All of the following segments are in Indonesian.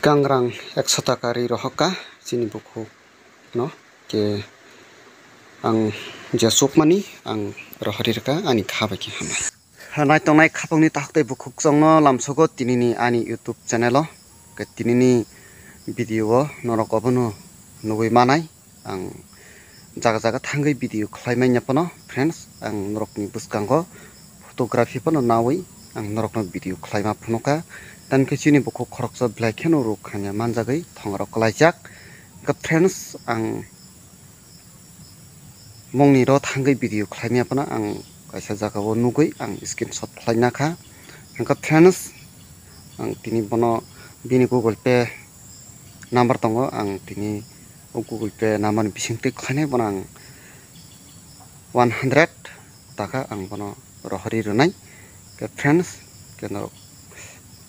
Gangrang 100 taka ri rohaka sini buku no ke ang jasuk mani ang rohari reka ani khaba ki hamai hanai tongnai khapangni takte buku jongno lamsogo tinini ani YouTube channel o ke tinini video norok obono nugui manai ang jaga jaga thangai video khlaimai nyapano friends ang norokni buskango photography pono nawi ang norokno video khlaima phunoka dan kecini buku khorokso black and ruk hanya manjagai thongrok kalaijak ke friends ang mongni ro thangai video khlaimya pana ang kaisa jaga o nugui ang screenshot khlaina kha ke friends ang tini bono bini Google Pay number tongo ang tini Google Pay number bisingte khlainai bono ang 100 taka ang bono rohari runai ke friends ke norok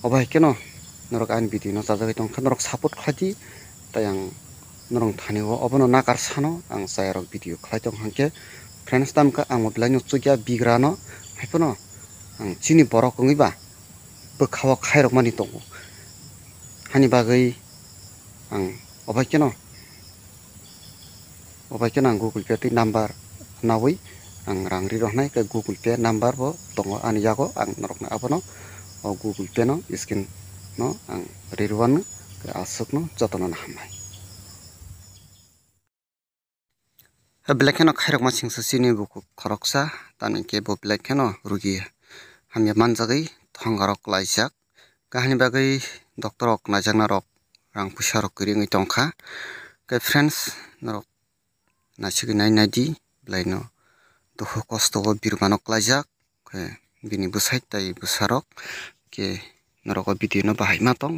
obai keno norok an video no jajagai tongkha norok support khladi tayang norong thani o obono nakar sano ang sayarok video khlai tong hangke friends tamka ang mobilai no chugya bigrano haipono ang chini borok ngiba bokhawa khairok mani tongo hani bagai ang obai keno ang Google Pay number nawi ang rangri rohnai ke Google Pay number bo tongo ani yago ang norok na abono o Google Pay no skin no ang rirwan ke asuk no jotono na hamai black no khairok masing sini buku khoroksa tani ke bo black no rugi hamya manjagai thongarok laijak kahani bagai doktorok najangna rok rang pusarok kring tongkha ke friends norok nasigi nai nadi blaino dukhu kosto birmanok laijak ke bini busai tai busarok ke norok video no bahai matong